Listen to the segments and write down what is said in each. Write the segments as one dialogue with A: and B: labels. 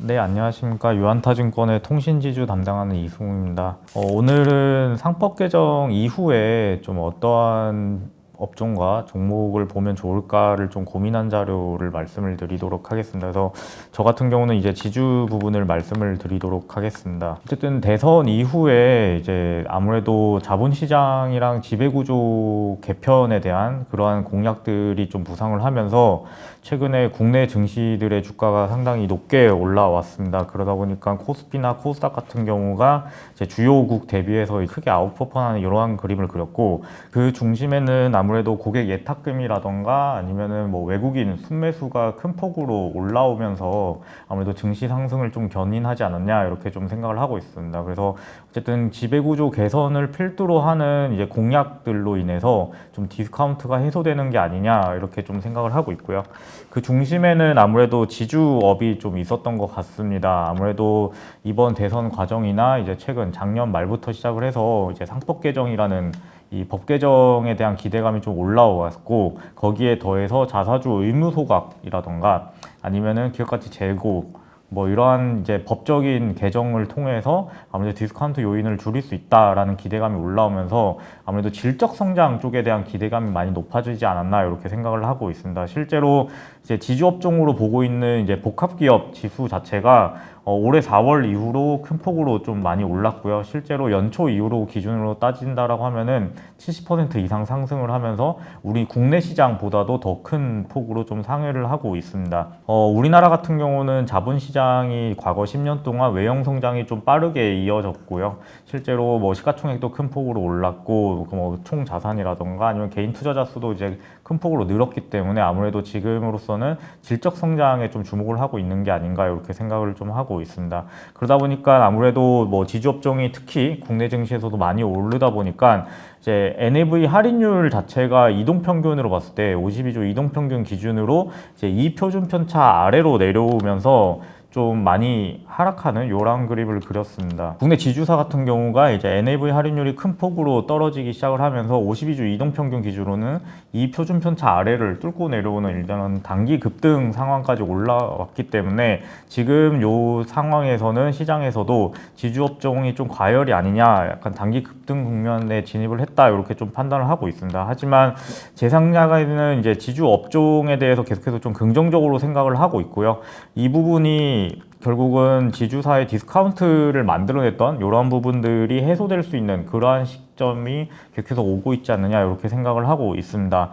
A: 네, 안녕하십니까. 유한타증권의 통신지주 담당하는 이승우입니다. 오늘은 상법 개정 이후에 좀 어떠한 업종과 종목을 보면 좋을까를 좀 고민한 자료를 말씀을 드리도록 하겠습니다. 그래서 저 같은 경우는 이제 지주 부분을 말씀을 드리도록 하겠습니다. 어쨌든 대선 이후에 이제 아무래도 자본시장이랑 지배구조 개편에 대한 그러한 공약들이 좀 부상을 하면서 최근에 국내 증시들의 주가가 상당히 높게 올라왔습니다. 그러다 보니까 코스피나 코스닥 같은 경우가 이제 주요국 대비해서 크게 아웃퍼폼하는 이러한 그림을 그렸고, 그 중심에는 아무래도 고객 예탁금이라던가 아니면은 뭐 외국인 순매수가 큰 폭으로 올라오면서 아무래도 증시 상승을 좀 견인하지 않았냐 이렇게 좀 생각을 하고 있습니다. 그래서 어쨌든 지배구조 개선을 필두로 하는 이제 공약들로 인해서 좀 디스카운트가 해소되는 게 아니냐 이렇게 좀 생각을 하고 있고요. 그 중심에는 아무래도 지주업이 좀 있었던 것 같습니다. 아무래도 이번 대선 과정이나 이제 최근 작년 말부터 시작을 해서 이제 상법 개정이라는 이 법 개정에 대한 기대감이 좀 올라왔고, 거기에 더해서 자사주 의무 소각이라던가 아니면은 기업가치 재고 뭐 이러한 이제 법적인 개정을 통해서 아무래도 디스카운트 요인을 줄일 수 있다라는 기대감이 올라오면서 아무래도 질적 성장 쪽에 대한 기대감이 많이 높아지지 않았나 이렇게 생각을 하고 있습니다. 실제로 이제 지주업종으로 보고 있는 이제 복합기업 지수 자체가 올해 4월 이후로 큰 폭으로 좀 많이 올랐고요. 실제로 연초 이후로 기준으로 따진다라고 하면은 70% 이상 상승을 하면서 우리 국내 시장보다도 더 큰 폭으로 좀 상회를 하고 있습니다. 우리나라 같은 경우는 자본시장이 과거 10년 동안 외형 성장이 좀 빠르게 이어졌고요. 실제로 뭐 시가총액도 큰 폭으로 올랐고, 뭐 총 자산이라던가 아니면 개인 투자자 수도 이제 큰 폭으로 늘었기 때문에 아무래도 지금으로서는 질적 성장에 좀 주목을 하고 있는 게 아닌가 이렇게 생각을 좀 하고 있습니다. 그러다 보니까 아무래도 뭐 지주업종이 특히 국내 증시에서도 많이 오르다 보니까 이제 NAV 할인율 자체가 이동평균으로 봤을 때 52주 이동평균 기준으로 이제 이 표준 편차 아래로 내려오면서 좀 많이 하락하는 요런 그림을 그렸습니다. 국내 지주사 같은 경우가 이제 NAV 할인율이 큰 폭으로 떨어지기 시작을 하면서 52주 이동평균 기준으로는 이 표준 편차 아래를 뚫고 내려오는 일단은 단기 급등 상황까지 올라왔기 때문에 지금 요 상황에서는 시장에서도 지주업종이 좀 과열이 아니냐, 약간 단기 급등 국면에 진입을 했다 이렇게 좀 판단을 하고 있습니다. 하지만 제 생각에는 이제 지주업종에 대해서 계속해서 좀 긍정적으로 생각을 하고 있고요. 이 부분이 결국은 지주사의 디스카운트를 만들어냈던 이러한 부분들이 해소될 수 있는 그러한 시점이 계속해서 오고 있지 않느냐 이렇게 생각을 하고 있습니다.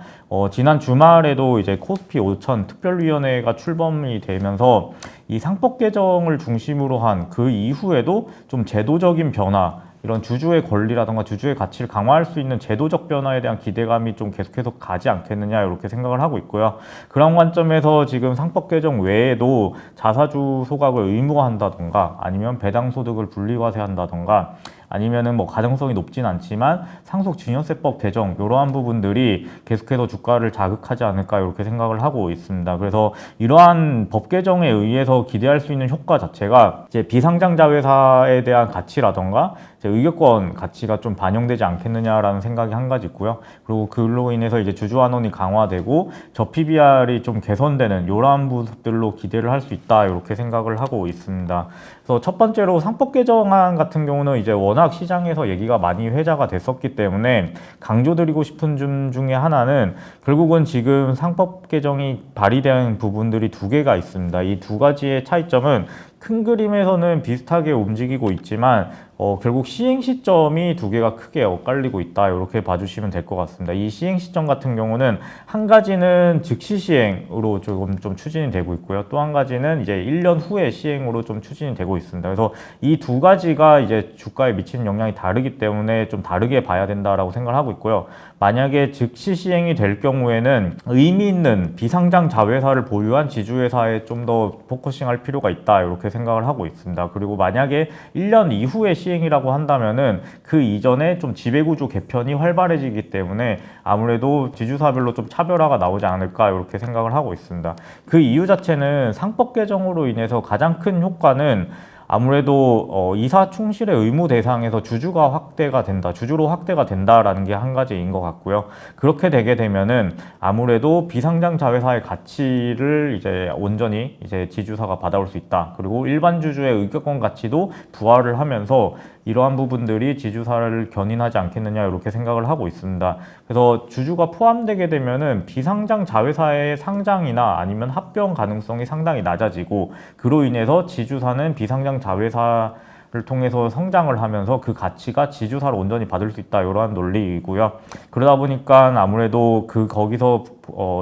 A: 지난 주말에도 이제 코스피 5천 특별위원회가 출범이 되면서 이 상법 개정을 중심으로 한 그 이후에도 좀 제도적인 변화, 이런 주주의 권리라던가 주주의 가치를 강화할 수 있는 제도적 변화에 대한 기대감이 좀 계속해서 가지 않겠느냐 이렇게 생각을 하고 있고요. 그런 관점에서 지금 상법 개정 외에도 자사주 소각을 의무화한다던가 아니면 배당소득을 분리과세한다던가 아니면은 뭐 가능성이 높진 않지만 상속 증여세법 개정 이러한 부분들이 계속해서 주가를 자극하지 않을까 이렇게 생각을 하고 있습니다. 그래서 이러한 법 개정에 의해서 기대할 수 있는 효과 자체가 이제 비상장자 회사에 대한 가치라던가 이제 의결권 가치가 좀 반영되지 않겠느냐라는 생각이 한 가지 있고요. 그리고 그로 인해서 이제 주주환원이 강화되고 저 PBR이 좀 개선되는 이러한 모습들로 기대를 할 수 있다 이렇게 생각을 하고 있습니다. 그래서 첫 번째로 상법 개정안 같은 경우는 이제 워낙 시장에서 얘기가 많이 회자가 됐었기 때문에 강조드리고 싶은 점 중에 하나는 결국은 지금 상법 개정이 발의된 부분들이 두 개가 있습니다. 이 두 가지의 차이점은 큰 그림에서는 비슷하게 움직이고 있지만 결국 시행 시점이 두 개가 크게 엇갈리고 있다 이렇게 봐주시면 될 것 같습니다. 이 시행 시점 같은 경우는 한 가지는 즉시 시행으로 조금 좀 추진이 되고 있고요. 또 한 가지는 이제 1년 후에 시행으로 좀 추진이 되고 있습니다. 그래서 이 두 가지가 이제 주가에 미치는 영향이 다르기 때문에 좀 다르게 봐야 된다라고 생각을 하고 있고요. 만약에 즉시 시행이 될 경우에는 의미 있는 비상장 자회사를 보유한 지주회사에 좀 더 포커싱할 필요가 있다 이렇게 생각을 하고 있습니다. 그리고 만약에 1년 이후에 시행이라고 한다면은 그 이전에 좀 지배구조 개편이 활발해지기 때문에 아무래도 지주사별로 좀 차별화가 나오지 않을까 이렇게 생각을 하고 있습니다. 그 이유 자체는 상법 개정으로 인해서 가장 큰 효과는 아무래도 이사 충실의 의무 대상에서 주주가 확대가 된다, 주주로 확대가 된다라는 게 한 가지인 것 같고요. 그렇게 되게 되면은 아무래도 비상장 자회사의 가치를 이제 온전히 이제 지주사가 받아올 수 있다. 그리고 일반 주주의 의결권 가치도 부활을 하면서 이러한 부분들이 지주사를 견인하지 않겠느냐 이렇게 생각을 하고 있습니다. 그래서 주주가 포함되게 되면은 비상장 자회사의 상장이나 아니면 합병 가능성이 상당히 낮아지고, 그로 인해서 지주사는 비상장 자회사를 통해서 성장을 하면서 그 가치가 지주사를 온전히 받을 수 있다, 이러한 논리이고요. 그러다 보니까 아무래도 거기서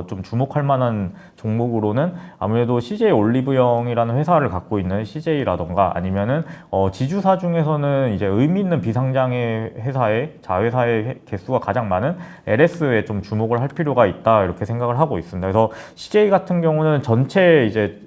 A: 좀 주목할 만한 종목으로는 아무래도 CJ 올리브영이라는 회사를 갖고 있는 CJ라던가, 아니면은 지주사 중에서는 이제 의미 있는 비상장의 회사의 자회사의 개수가 가장 많은 LS에 좀 주목을 할 필요가 있다, 이렇게 생각을 하고 있습니다. 그래서 CJ 같은 경우는 전체 이제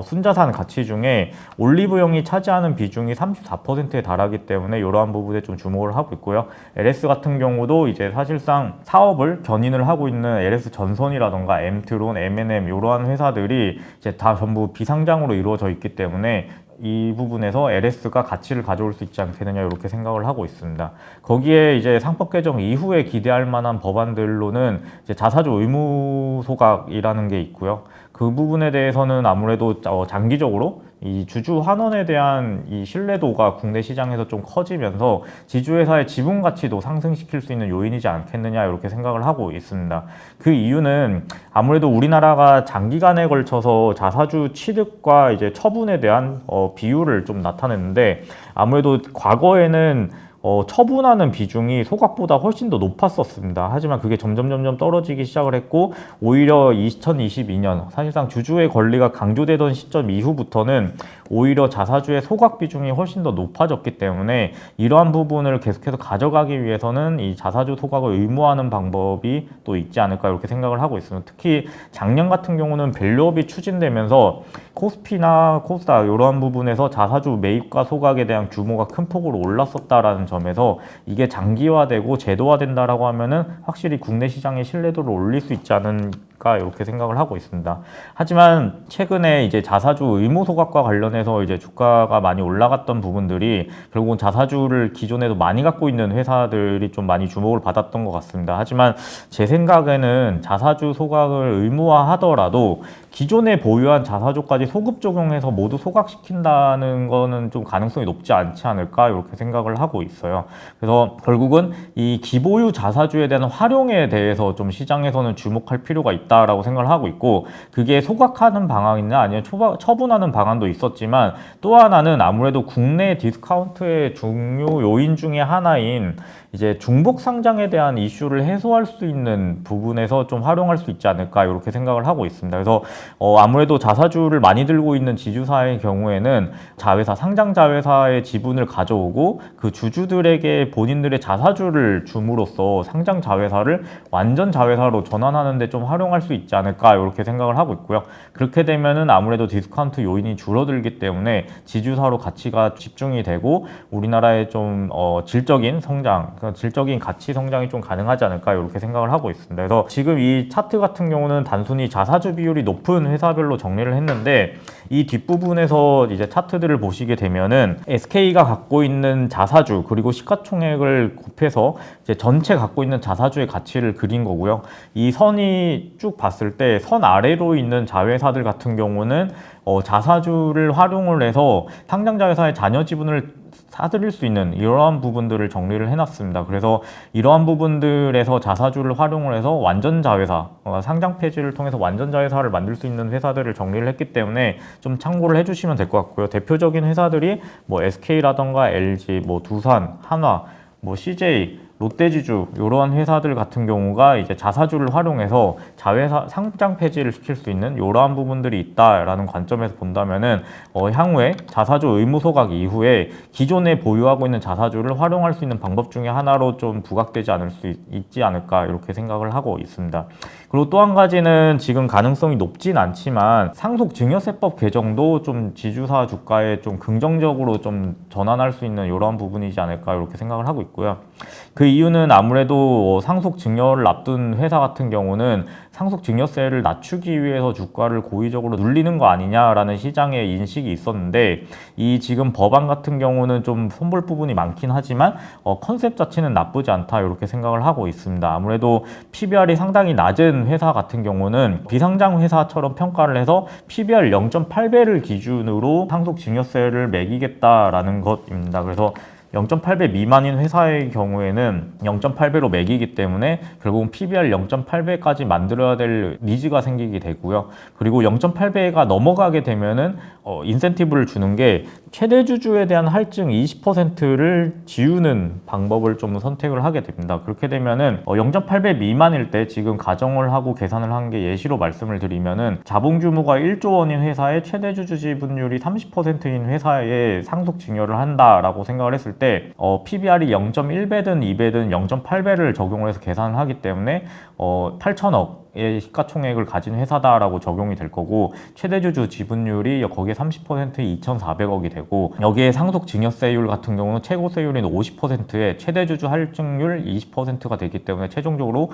A: 순자산 가치 중에 올리브영이 차지하는 비중이 34%에 달하기 때문에 이러한 부분에 좀 주목을 하고 있고요. LS 같은 경우도 이제 사실상 사업을 견인을 하고 있는 LS 전선이라던가 엠트론, M&M 이러한 회사들이 이제 다 전부 비상장으로 이루어져 있기 때문에 이 부분에서 LS가 가치를 가져올 수 있지 않겠느냐 이렇게 생각을 하고 있습니다. 거기에 이제 상법 개정 이후에 기대할 만한 법안들로는 이제 자사주 의무 소각이라는 게 있고요. 그 부분에 대해서는 아무래도 장기적으로 이 주주 환원에 대한 이 신뢰도가 국내 시장에서 좀 커지면서 지주회사의 지분 가치도 상승시킬 수 있는 요인이지 않겠느냐 이렇게 생각을 하고 있습니다. 그 이유는 아무래도 우리나라가 장기간에 걸쳐서 자사주 취득과 이제 처분에 대한 비율을 좀 나타냈는데, 아무래도 과거에는 처분하는 비중이 소각보다 훨씬 더 높았었습니다. 하지만 그게 점점 떨어지기 시작을 했고, 오히려 2022년 사실상 주주의 권리가 강조되던 시점 이후부터는 오히려 자사주의 소각 비중이 훨씬 더 높아졌기 때문에 이러한 부분을 계속해서 가져가기 위해서는 이 자사주 소각을 의무화하는 방법이 또 있지 않을까 이렇게 생각을 하고 있습니다. 특히 작년 같은 경우는 밸류업이 추진되면서 코스피나 코스닥 이러한 부분에서 자사주 매입과 소각에 대한 규모가 큰 폭으로 올랐었다라는 점에서 이게 장기화되고 제도화된다라고 하면은 확실히 국내 시장의 신뢰도를 올릴 수 있지 않을까 이렇게 생각을 하고 있습니다. 하지만 최근에 이제 자사주 의무 소각과 관련해서 이제 주가가 많이 올라갔던 부분들이 결국은 자사주를 기존에도 많이 갖고 있는 회사들이 좀 많이 주목을 받았던 것 같습니다. 하지만 제 생각에는 자사주 소각을 의무화하더라도 기존에 보유한 자사주까지 소급 적용해서 모두 소각시킨다는 거는 좀 가능성이 높지 않지 않을까 이렇게 생각을 하고 있어요. 그래서 결국은 이 기보유 자사주에 대한 활용에 대해서 좀 시장에서는 주목할 필요가 있다라고 생각을 하고 있고, 그게 소각하는 방안이나 아니면 처분하는 방안도 있었지만, 또 하나는 아무래도 국내 디스카운트의 중요 요인 중에 하나인 이제 중복 상장에 대한 이슈를 해소할 수 있는 부분에서 좀 활용할 수 있지 않을까 이렇게 생각을 하고 있습니다. 그래서 아무래도 자사주를 많이 들고 있는 지주사의 경우에는 자회사, 상장 자회사의 지분을 가져오고 그 주주들에게 본인들의 자사주를 줌으로써 상장 자회사를 완전 자회사로 전환하는 데 좀 활용할 수 있지 않을까 이렇게 생각을 하고 있고요. 그렇게 되면은 아무래도 디스카운트 요인이 줄어들기 때문에 지주사로 가치가 집중이 되고 우리나라의 좀 질적인 성장, 질적인 가치 성장이 좀 가능하지 않을까 이렇게 생각을 하고 있습니다. 그래서 지금 이 차트 같은 경우는 단순히 자사주 비율이 높은 회사별로 정리를 했는데, 이 뒷부분에서 이제 차트들을 보시게 되면은 SK가 갖고 있는 자사주 그리고 시가총액을 곱해서 이제 전체 갖고 있는 자사주의 가치를 그린 거고요. 이 선이 쭉 봤을 때 선 아래로 있는 자회사들 같은 경우는 자사주를 활용을 해서 상장자회사의 잔여 지분을 사들일 수 있는 이러한 부분들을 정리를 해놨습니다. 그래서 이러한 부분들에서 자사주를 활용을 해서 완전 자회사, 상장 폐지를 통해서 완전 자회사를 만들 수 있는 회사들을 정리를 했기 때문에 좀 참고를 해주시면 될 것 같고요. 대표적인 회사들이 뭐 SK라던가 LG, 뭐 두산, 한화, 뭐 CJ, 롯데지주 이러한 회사들 같은 경우가 이제 자사주를 활용해서 자회사 상장 폐지를 시킬 수 있는 이러한 부분들이 있다라는 관점에서 본다면은 향후에 자사주 의무 소각 이후에 기존에 보유하고 있는 자사주를 활용할 수 있는 방법 중에 하나로 좀 부각되지 않을 수 있지 않을까 이렇게 생각을 하고 있습니다. 그리고 또 한 가지는 지금 가능성이 높진 않지만 상속증여세법 개정도 좀 지주사 주가에 좀 긍정적으로 좀 전환할 수 있는 이러한 부분이지 않을까 이렇게 생각을 하고 있고요. 그 이유는 아무래도 상속 증여를 앞둔 회사 같은 경우는 상속 증여세를 낮추기 위해서 주가를 고의적으로 눌리는 거 아니냐라는 시장의 인식이 있었는데, 이 지금 법안 같은 경우는 좀 손볼 부분이 많긴 하지만 컨셉 자체는 나쁘지 않다 이렇게 생각을 하고 있습니다. 아무래도 PBR이 상당히 낮은 회사 같은 경우는 비상장 회사처럼 평가를 해서 PBR 0.8배를 기준으로 상속 증여세를 매기겠다라는 것입니다. 그래서 0.8배 미만인 회사의 경우에는 0.8배로 매기기 때문에 결국은 PBR 0.8배까지 만들어야 될 니즈가 생기게 되고요. 그리고 0.8배가 넘어가게 되면은 인센티브를 주는 게 최대 주주에 대한 할증 20%를 지우는 방법을 좀 선택을 하게 됩니다. 그렇게 되면은 0.8배 미만일 때 지금 가정을 하고 계산을 한 게 예시로 말씀을 드리면은 자본 규모가 1조 원인 회사의 최대 주주 지분율이 30%인 회사에 상속 증여를 한다라고 생각을 했을 때 PBR이 0.1배든 2배든 0.8배를 적용을 해서 계산을 하기 때문에 8천억의 시가총액을 가진 회사다라고 적용이 될 거고, 최대주주 지분율이 거기에 30%에 2,400억이 되고, 여기에 상속 증여세율 같은 경우는 최고세율인 50%에 최대주주 할증률 20%가 되기 때문에 최종적으로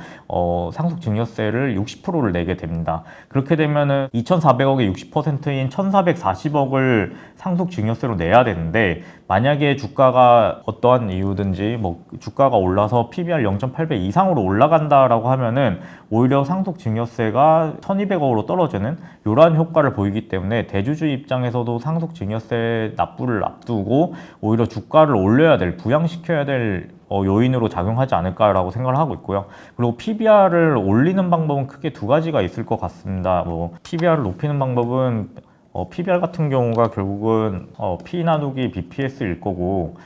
A: 상속 증여세를 60%를 내게 됩니다. 그렇게 되면은 2,400억의 60%인 1,440억을 상속 증여세로 내야 되는데, 만약에 주가가 어떠한 이유든지 주가가 올라서 PBR 0.8배 이상으로 올라간다라고 하면은 오히려 상속 증여세가 1,200억으로 떨어지는 이러한 효과를 보이기 때문에 대주주 입장에서도 상속 증여세 납부를 앞두고 오히려 주가를 올려야 될, 부양시켜야 될 요인으로 작용하지 않을까라고 생각을 하고 있고요. 그리고 PBR을 올리는 방법은 크게 두 가지가 있을 것 같습니다. PBR을 높이는 방법은 PBR 같은 경우가 결국은 P 나누기 BPS일 거고,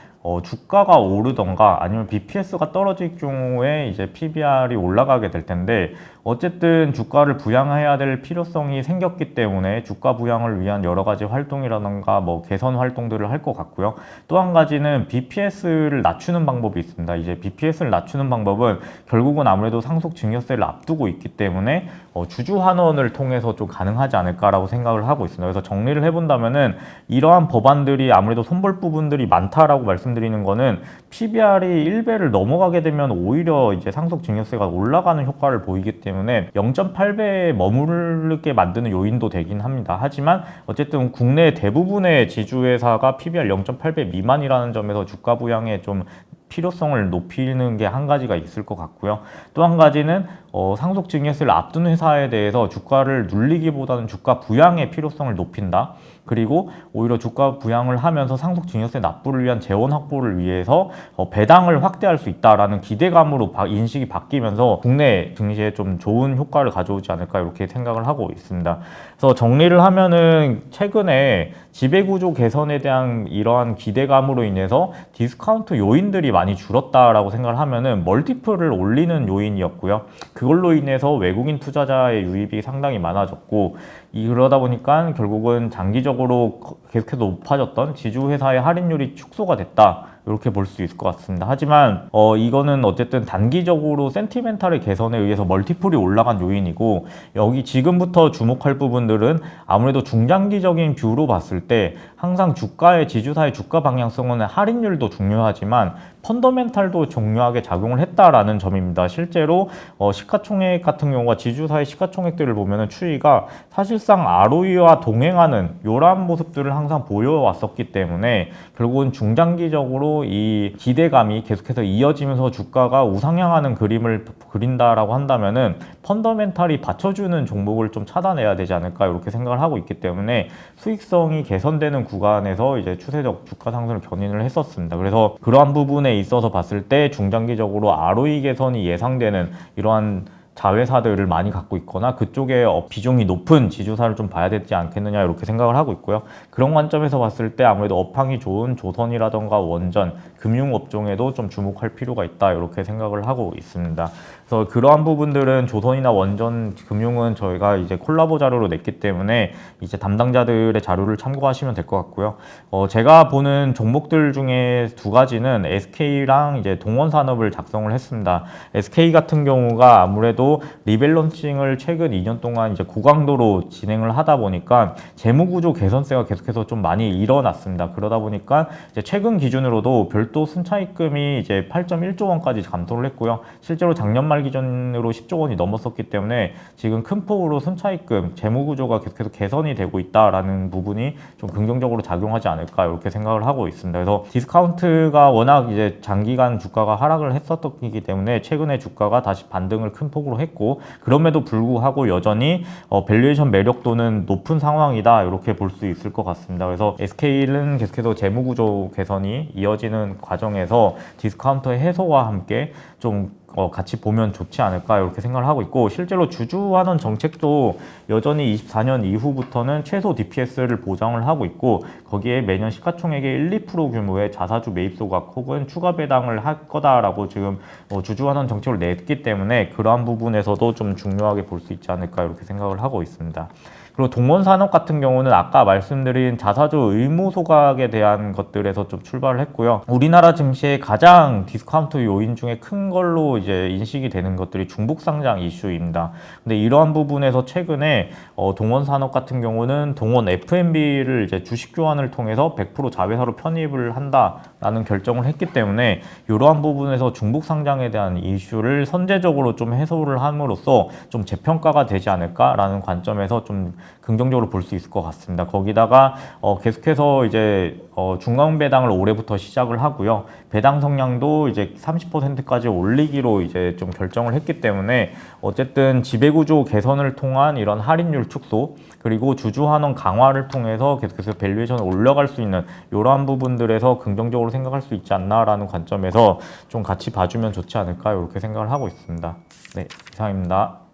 A: 주가가 오르던가 아니면 BPS가 떨어질 경우에 이제 PBR이 올라가게 될 텐데, 어쨌든 주가를 부양해야 될 필요성이 생겼기 때문에 주가 부양을 위한 여러 가지 활동이라던가 개선 활동들을 할 것 같고요. 또 한 가지는 BPS를 낮추는 방법이 있습니다. 이제 BPS를 낮추는 방법은 결국은 아무래도 상속 증여세를 앞두고 있기 때문에 주주 환원을 통해서 좀 가능하지 않을까라고 생각을 하고 있습니다. 그래서 정리를 해본다면은 이러한 법안들이 아무래도 손볼 부분들이 많다라고 말씀드리는 거는, PBR이 1배를 넘어가게 되면 오히려 이제 상속 증여세가 올라가는 효과를 보이기 때문에 0.8배에 머무르게 만드는 요인도 되긴 합니다. 하지만 어쨌든 국내 대부분의 지주회사가 PBR 0.8배 미만이라는 점에서 주가 부양에 좀 필요성을 높이는 게 한 가지가 있을 것 같고요. 또 한 가지는 상속 증여세를 앞둔 회사에 대해서 주가를 눌리기보다는 주가 부양의 필요성을 높인다. 그리고 오히려 주가 부양을 하면서 상속 증여세 납부를 위한 재원 확보를 위해서 배당을 확대할 수 있다라는 기대감으로 인식이 바뀌면서 국내 증시에 좀 좋은 효과를 가져오지 않을까 이렇게 생각을 하고 있습니다. 그래서 정리를 하면은 최근에 지배구조 개선에 대한 이러한 기대감으로 인해서 디스카운트 요인들이 많이 줄었다라고 생각을 하면은 멀티플을 올리는 요인이었고요. 그걸로 인해서 외국인 투자자의 유입이 상당히 많아졌고, 그러다 보니까 결국은 장기적으로 계속해서 높아졌던 지주회사의 할인율이 축소가 됐다, 이렇게 볼 수 있을 것 같습니다. 하지만 이거는 어쨌든 단기적으로 센티멘탈의 개선에 의해서 멀티플이 올라간 요인이고, 여기 지금부터 주목할 부분들은 아무래도 중장기적인 뷰로 봤을 때 항상 지주사의 주가 방향성은 할인율도 중요하지만 펀더멘탈도 중요하게 작용을 했다라는 점입니다. 실제로 시가총액 같은 경우가 지주사의 시가총액들을 보면은 추이가 사실상 ROE와 동행하는 이러한 모습들을 항상 보여왔었기 때문에 결국은 중장기적으로 이 기대감이 계속해서 이어지면서 주가가 우상향하는 그림을 그린다라고 한다면은 펀더멘탈이 받쳐주는 종목을 좀 찾아내야 되지 않을까 이렇게 생각을 하고 있기 때문에 수익성이 개선되는 구간에서 이제 추세적 주가 상승을 견인을 했었습니다. 그래서 그러한 부분에 있어서 봤을 때 중장기적으로 ROE 개선이 예상되는 이러한 자회사들을 많이 갖고 있거나 그쪽에 비중이 높은 지주사를 좀 봐야 되지 않겠느냐 이렇게 생각을 하고 있고요. 그런 관점에서 봤을 때 아무래도 업황이 좋은 조선이라던가 원전, 금융업종에도 좀 주목할 필요가 있다 이렇게 생각을 하고 있습니다. 그래서 그러한 부분들은 조선이나 원전, 금융은 저희가 이제 콜라보 자료로 냈기 때문에 이제 담당자들의 자료를 참고하시면 될 것 같고요. 제가 보는 종목들 중에 두 가지는 SK랑 이제 동원산업을 작성을 했습니다. SK 같은 경우가 아무래도 리밸런싱을 최근 2년 동안 이제 고강도로 진행을 하다 보니까 재무구조 개선세가 계속해서 좀 많이 일어났습니다. 그러다 보니까 이제 최근 기준으로도 별도 순차입금이 이제 8.1조 원까지 감소를 했고요. 실제로 작년 말 지난달 기준으로 10조 원이 넘었었기 때문에 지금 큰 폭으로 순차입금 재무 구조가 계속 개선이 되고 있다라는 부분이 좀 긍정적으로 작용하지 않을까 이렇게 생각을 하고 있습니다. 그래서 디스카운트가 워낙 이제 장기간 주가가 하락을 했었기 때문에 최근에 주가가 다시 반등을 큰 폭으로 했고, 그럼에도 불구하고 여전히 밸류에이션 매력도는 높은 상황이다 이렇게 볼 수 있을 것 같습니다. 그래서 SK는 계속해서 재무 구조 개선이 이어지는 과정에서 디스카운트의 해소와 함께 좀 같이 보면 좋지 않을까 이렇게 생각을 하고 있고, 실제로 주주환원 정책도 여전히 24년 이후부터는 최소 DPS를 보장을 하고 있고, 거기에 매년 시가총액의 1, 2% 규모의 자사주 매입 소각 혹은 추가 배당을 할 거다라고 지금 주주환원 정책을 냈기 때문에 그러한 부분에서도 좀 중요하게 볼 수 있지 않을까 이렇게 생각을 하고 있습니다. 그리고 동원산업 같은 경우는 아까 말씀드린 자사주 의무 소각에 대한 것들에서 좀 출발을 했고요. 우리나라 증시의 가장 디스카운트 요인 중에 큰 걸로 이제 인식이 되는 것들이 중복 상장 이슈입니다. 근데 이러한 부분에서 최근에 동원산업 같은 경우는 동원 F&B를 이제 주식 교환을 통해서 100% 자회사로 편입을 한다라는 결정을 했기 때문에 이러한 부분에서 중복 상장에 대한 이슈를 선제적으로 좀 해소를 함으로써 좀 재평가가 되지 않을까라는 관점에서 좀 긍정적으로 볼 수 있을 것 같습니다. 거기다가 계속해서 이제 중간 배당을 올해부터 시작을 하고요. 배당 성량도 이제 30%까지 올리기로 이제 좀 결정을 했기 때문에 어쨌든 지배구조 개선을 통한 이런 할인율 축소, 그리고 주주환원 강화를 통해서 계속해서 밸류에이션을 올려갈 수 있는 이러한 부분들에서 긍정적으로 생각할 수 있지 않나라는 관점에서 좀 같이 봐주면 좋지 않을까 이렇게 생각을 하고 있습니다. 네, 이상입니다.